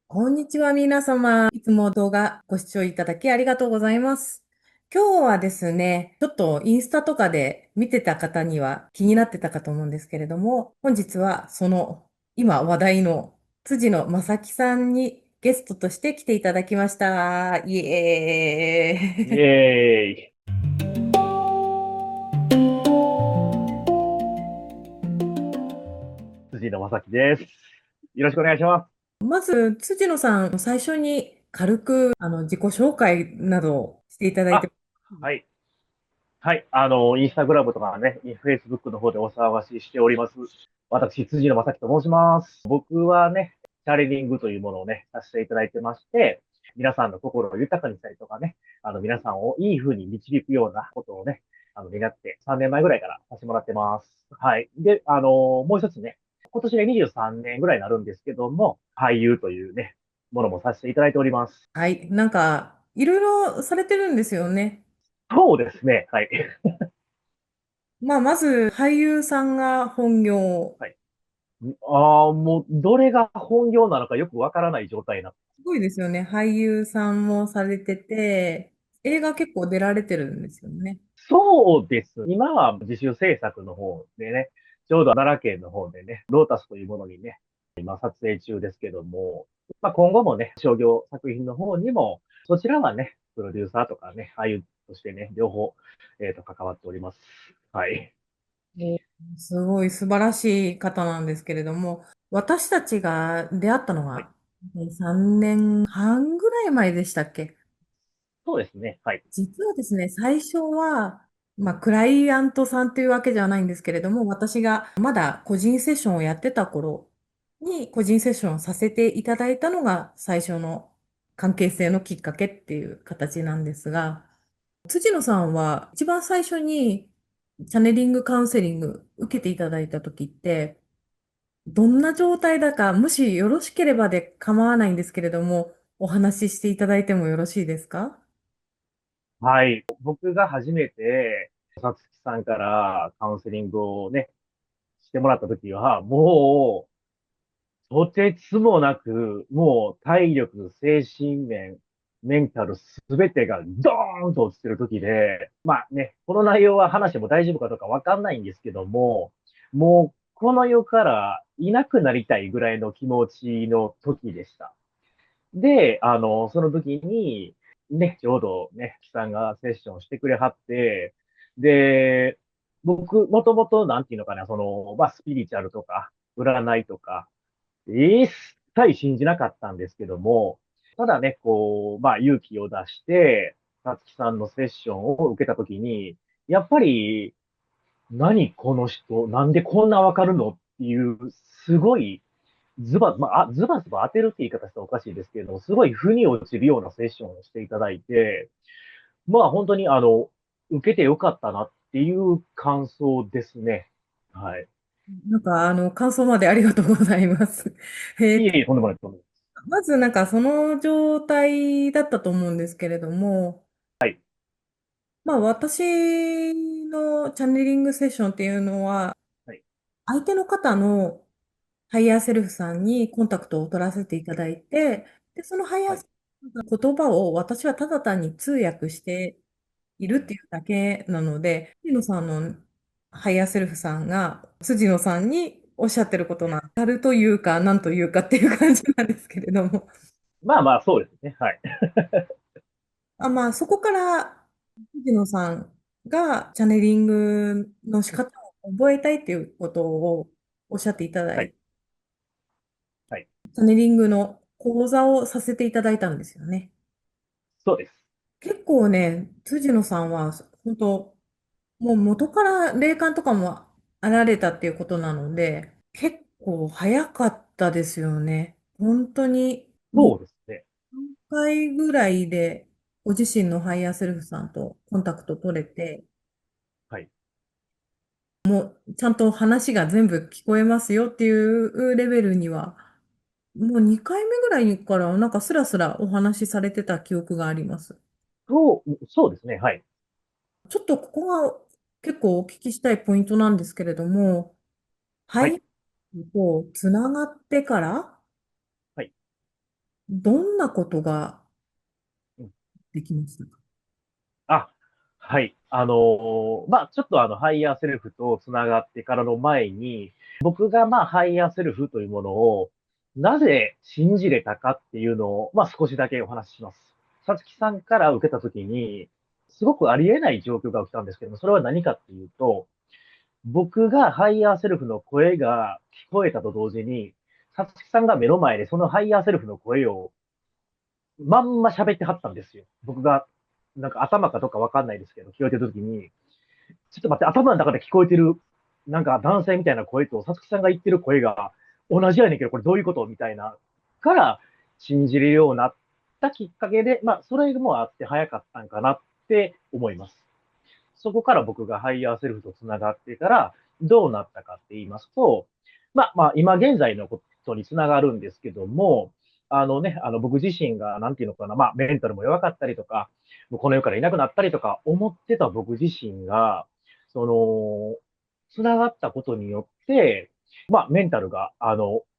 こんにちは、皆様。いつも動画ご視聴いただきありがとうございます。今日はですね、ちょっとインスタとかで見てた方には気になってたかと思うんですけれども、本日はその今話題の辻野正樹さんにゲストとして来ていただきました。イエイーイ。エーイ。辻野正樹です。よろしくお願いします。まず、辻野さん、最初に軽く自己紹介などをしていただいて。あ、はい。はい。インスタグラムとかね、フェイスブックの方でお騒がししております。私、辻野正樹と申します。僕はね、チャレリングというものをね、させていただいてまして、皆さんの心を豊かにしたりとかね、皆さんをいい風に導くようなことをね、願って3年前ぐらいからさせてもらってます。はい。で、もう一つね、今年で23年ぐらいになるんですけども、俳優というね、ものもさせていただいております。はい。なんか、いろいろされてるんですよね。そうですね。はい。まあ、まず、俳優さんが本業。はい。ああ、もう、どれが本業なのかよくわからない状態な。すごいですよね。俳優さんもされてて、映画結構出られてるんですよね。そうです。今は自主制作の方でね、ちょうど奈良県の方でね、ロータスというものにね、今撮影中ですけども、まあ、今後もね、商業作品の方にも、そちらはね、プロデューサーとかね、俳優としてね、両方、関わっております。はい。えすごい素晴らしい方なんですけれども、私たちが出会ったのはい。が3年半ぐらい前でしたっけ？そうですね。はい。実はですね、最初は、まあ、クライアントさんというわけじゃないんですけれども、私がまだ個人セッションをやってた頃に個人セッションをさせていただいたのが最初の関係性のきっかけっていう形なんですが、辻野さんは一番最初にチャネリングカウンセリング受けていただいた時って、どんな状態だか、もしよろしければで構わないんですけれども、お話ししていただいてもよろしいですか？はい。僕が初めて、さつきさんからカウンセリングをね、してもらった時は、もう、とてつもなく、もう体力、精神面、メンタルすべてがドーンと落ちてる時で、まあね、この内容は話しても大丈夫かどうかわかんないんですけども、もうこの世からいなくなりたいぐらいの気持ちの時でした。で、その時に、ね、ちょうどね、キさんがセッションしてくれはって、で、僕、もともと、なんていうのかな、まあ、スピリチュアルとか、占いとか、一切信じなかったんですけども、ただね、こう、まあ、勇気を出して、さつきさんのセッションを受けたときに、やっぱり、何この人、なんでこんなわかるのっていう、すごい、ズバズバ当てるって言い方したらおかしいですけれども、すごい腑に落ちるようなセッションをしていただいて、まあ本当に受けてよかったなっていう感想ですね。はい。なんか、感想までありがとうございます。えーと、いえいえ、とんでもない、とんでもない。まずなんかその状態だったと思うんですけれども、はい。まあ私のチャネリングセッションっていうのは、はい。相手の方のハイヤーセルフさんにコンタクトを取らせていただいて、で、そのハイヤーはい。セルフの言葉を私はただ単に通訳しているっていうだけなので、辻野さんのハイヤーセルフさんが辻野さんにおっしゃってることなんたるというか、なんというかっていう感じなんですけれども。まあまあ、そうですね。はい。まあ、そこから辻野さんがチャネリングの仕方を覚えたいっていうことをおっしゃっていただはい。いて、はい。チャネリングの講座をさせていただいたんですよね。そうです。結構ね、辻野さんは、本当もう元から霊感とかもあられたっていうことなので、結構早かったですよね。本当にそうですね。2回ぐらいでご自身のハイヤーセルフさんとコンタクト取れて、はい。ちゃんと話が全部聞こえますよっていうレベルには、もう2回目ぐらいからなんかスラスラお話しされてた記憶があります。そうですね。はい。ちょっとここが結構お聞きしたいポイントなんですけれども、ははい。い。こう、つながってから、はい。どんなことがうん。できましたか？あ、はい。まあ、ちょっとハイヤーセルフとつながってからの前に、僕がまあ、ハイヤーセルフというものを、なぜ信じれたかっていうのを、まあ、少しだけお話しします。さつきさんから受けたときに、すごくありえない状況が起きたんですけども、それは何かっていうと、僕がハイヤーセルフの声が聞こえたと同時に、さつきさんが目の前でそのハイヤーセルフの声をまんま喋ってはったんですよ。僕が、なんか頭かどうかわかんないですけど、聞こえてるときに、ちょっと待って、頭の中で聞こえてる、なんか男性みたいな声と、さつきさんが言ってる声が同じやねんけど、これどういうことみたいな、から信じるようになったきっかけで、まあ、それもあって早かったんかなって思います。そこから僕がハイヤーセルフと繋がってから、どうなったかって言いますと、まあ、今現在のことに繋がるんですけども、僕自身が、なんていうのかな、まあ、メンタルも弱かったりとか、もうこの世からいなくなったりとか、思ってた僕自身が、その、繋がったことによって、まあ、メンタルが、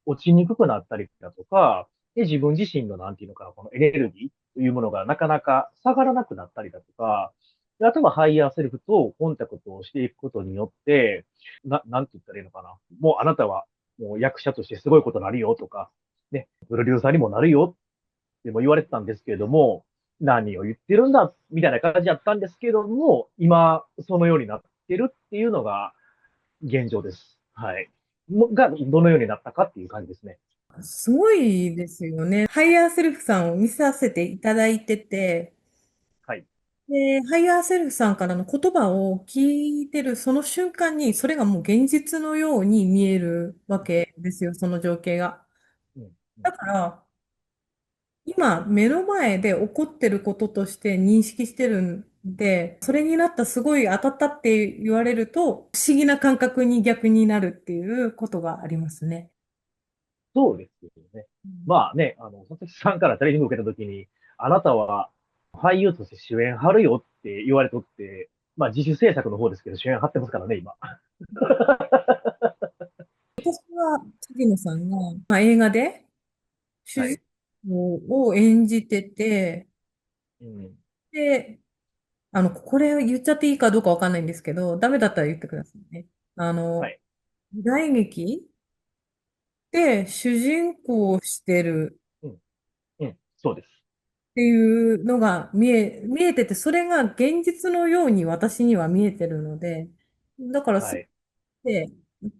落ちにくくなったりだとか、で、自分自身の、なんていうのかな、このエネルギーというものがなかなか下がらなくなったりだとか、であとはハイヤーセルフとコンタクトをしていくことによって、なんて言ったらいいのかな。もうあなたはもう役者としてすごいことになるよとか、ね、プロデューサーにもなるよっても言われてたんですけれども、何を言ってるんだみたいな感じだったんですけれども、今そのようになってるっていうのが現状です。はい。が、どのようになったかっていう感じですね。すごいですよね。ハイヤーセルフさんを見させていただいてて、はい。で、ハイヤーセルフさんからの言葉を聞いてるその瞬間に、それがもう現実のように見えるわけですよ、その情景が。うん、うん、だから、今、目の前で起こってることとして認識してるんで、それになったすごい当たったって言われると、不思議な感覚に逆になるっていうことがありますね。そうですよね。うん。まあね、佐々木さんからチャレンジングを受けたときに、あなたは俳優として主演張るよって言われとって、まあ自主制作の方ですけど主演張ってますからね、今。私は、杉野さんが、映画で主人はい。公を演じてて、うん。で、これ言っちゃっていいかどうかわかんないんですけど、ダメだったら言ってくださいね。はい。時代劇で主人公をしてるうん。うん。そうです。っていうのが見えてて、それが現実のように私には見えてるので、だからそはい。れで、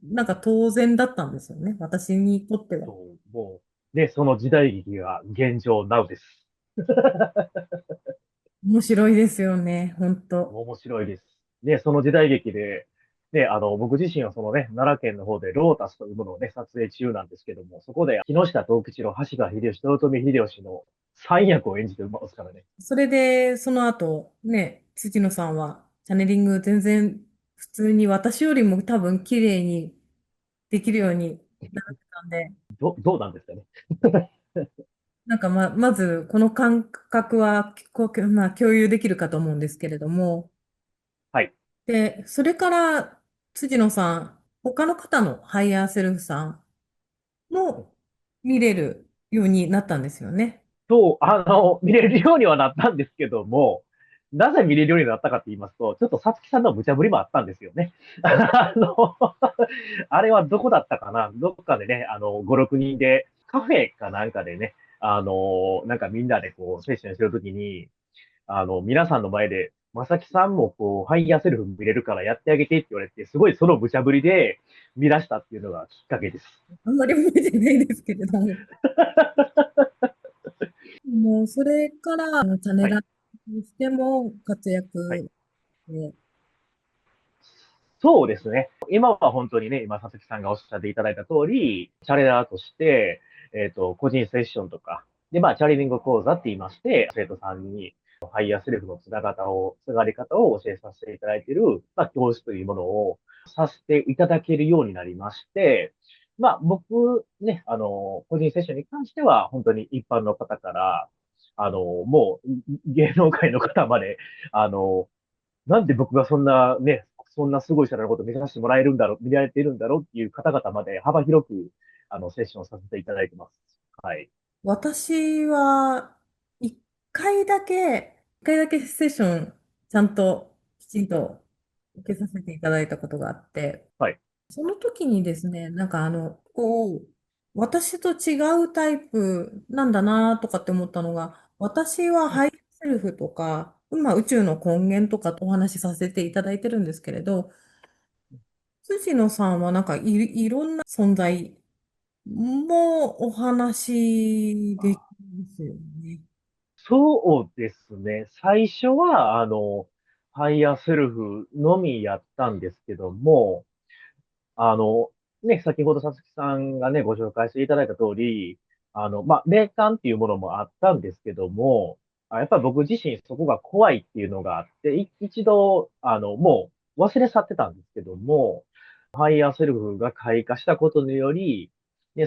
なんか当然だったんですよね。私にとっては。そう、もう、ね、その時代劇が現状 Now です。面白いですよね、本当。面白いです。ね、その時代劇で、ね、僕自身はそのね、奈良県の方でロータスというものをね、撮影中なんですけども、そこで木下藤吉郎、橋川秀吉、豊臣秀吉の三役を演じてますからね。それで、その後、ね、辻野さんは、チャネリング全然普通に私よりも多分綺麗にできるようになってたんで、どうなんですかね。なんかまず、この感覚は、共有できるかと思うんですけれども、はい。で、それから、辻野さん、他の方のハイヤーセルフさんも見れるようになったんですよね。見れるようにはなったんですけども、なぜ見れるようになったかって言いますと、ちょっとさつきさんの無茶ぶりもあったんですよね。あれはどこだったかなどっかでね、5、6人で、カフェかなんかでね、なんかみんなでこう、セッションしてるときに、皆さんの前で、まさきさんもこう、ハイヤーセルフ見れるからやってあげてって言われて、すごいその無茶ぶりで見出したっていうのがきっかけです。あんまり覚えてないですけれども。もう、それから、チャネはい。ラーとしても活はい。躍で、そうですね。今は本当にね、今、佐々木さんがおっしゃっていただいた通り、チャレラーとして、個人セッションとか、で、まあ、チャレリング講座って言いまして、生徒さんに、ハイヤーセルフのつながり方を教えさせていただいている、まあ、教室というものをさせていただけるようになりまして、まあ、僕ね、個人セッションに関しては、本当に一般の方から、もう、芸能界の方まで、あの、なんで僕がそんなね、そんなすごい人のことを目指してもらえるんだろう、見られているんだろうっていう方々まで幅広く、セッションさせていただいてます。はい。私は、一回だけセッション、ちゃんと、きちんと受けさせていただいたことがあって、はい。その時にですね、私と違うタイプなんだなとかって思ったのが、私ははい。ハイセルフとか、宇宙の根源とかとお話しさせていただいてるんですけれど、辻野さんはいろんな存在もお話できますよね。そうですね。最初は、ハイヤーセルフのみやったんですけども、あの、先ほどさつきさんがね、ご紹介していただいた通り、霊感っていうものもあったんですけども、やっぱり僕自身そこが怖いっていうのがあって、一度、もう忘れ去ってたんですけども、ハイヤーセルフが開花したことにより、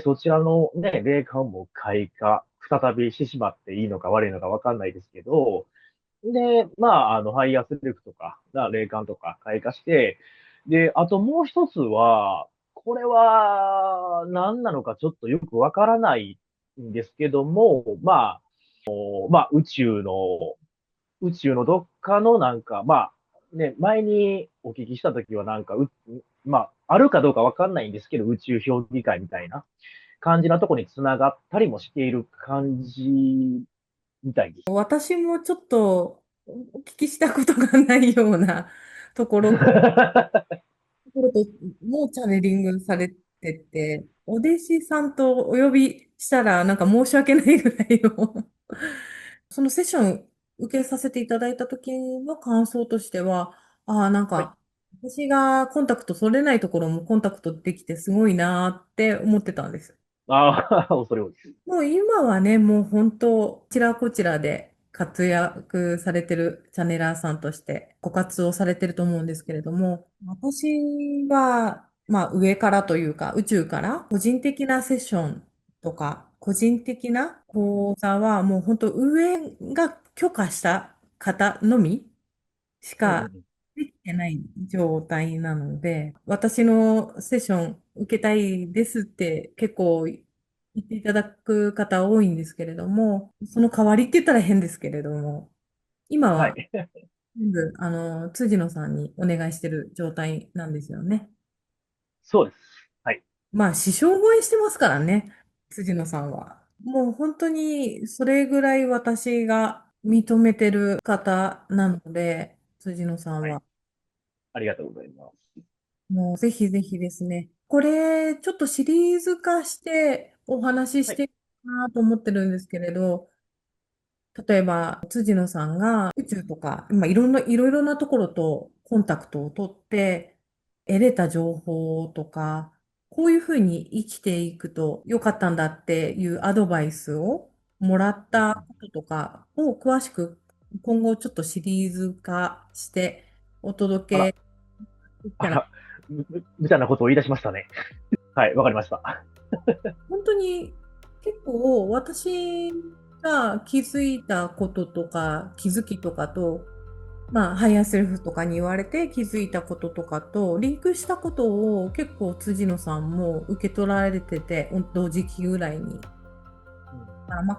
そちらのね、霊感も開花、再びしてしまっていいのか悪いのかわかんないですけど、で、ハイヤーセルフとか、霊感とか開花して、で、あともう一つは、これは何なのかちょっとよくわからないんですけども、宇宙のどっかの前にお聞きしたときはあるかどうかわかんないんですけど、宇宙評議会みたいな感じなところにつながったりもしている感じみたいです。私もちょっとお聞きしたことがないようなところ、ところともうチャネリングされてて、お弟子さんとお呼びしたら申し訳ないぐらいのそのセッション受けさせていただいた時の感想としては、はい。私がコンタクト取れないところもコンタクトできてすごいなーって思ってたんです。ああ、恐れ多いです。もう今はね、もう本当、こちらこちらで活躍されてるチャネラーさんとしてご活動されてると思うんですけれども、私は、上からというか宇宙から個人的なセッションとか、個人的な講座はもう本当上が許可した方のみしかうんうんうん。できてない状態なので、私のセッション受けたいですって結構言っていただく方多いんですけれども、その代わりって言ったら変ですけれども、今ははい。全部、辻野さんにお願いしてる状態なんですよね。そうです。はい。師匠超えしてますからね、辻野さんは。もう本当にそれぐらい私が認めてる方なので、辻野さんはい。は。ありがとうございます。もうぜひぜひですね。これ、ちょっとシリーズ化してお話しはい。していいなと思ってるんですけれど、例えば、辻野さんが宇宙とか、いろいろなところとコンタクトを取って、得れた情報とか、こういうふうに生きていくと良かったんだっていうアドバイスをもらったこととかを詳しく今後ちょっとシリーズ化しておあら、届けできたらあら、無茶なことを言い出しましたね。はい、わかりました。本当に結構私が気づいたこととか気づきとかと、ハイヤーセルフとかに言われて気づいたこととかとリンクしたことを結構辻野さんも受け取られてて、同時期ぐらいに。うん。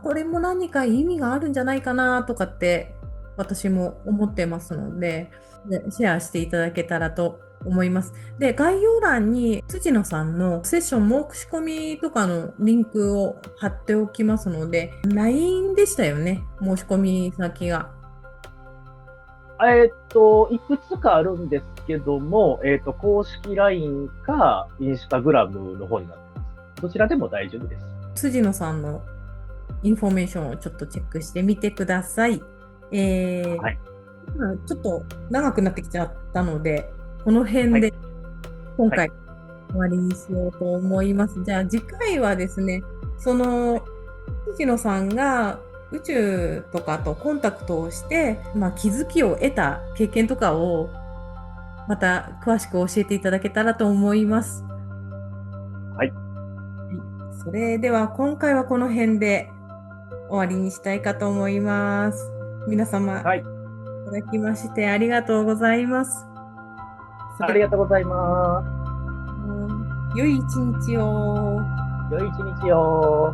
これも何か意味があるんじゃないかなとかって私も思ってますのでシェアしていただけたらと思います。で、概要欄に辻野さんのセッション申し込みとかのリンクを貼っておきますので、LINE でしたよね、申し込み先が。いくつかあるんですけども、公式 LINE か、インスタグラムの方になってます。どちらでも大丈夫です。辻野さんのインフォメーションをちょっとチェックしてみてください。はい。ちょっと長くなってきちゃったので、このはい。辺で今はい。回終わりにしようと思います。じゃあ次回はですね、その藤野さんが宇宙とかとコンタクトをして、気づきを得た経験とかをまた詳しく教えていただけたらと思います。はい。はい、それでは今回はこの辺で終わりにしたいかと思います。皆様、はい。いただきましてありがとうございます。それ、ありがとうございます。良い一日を。良い一日を。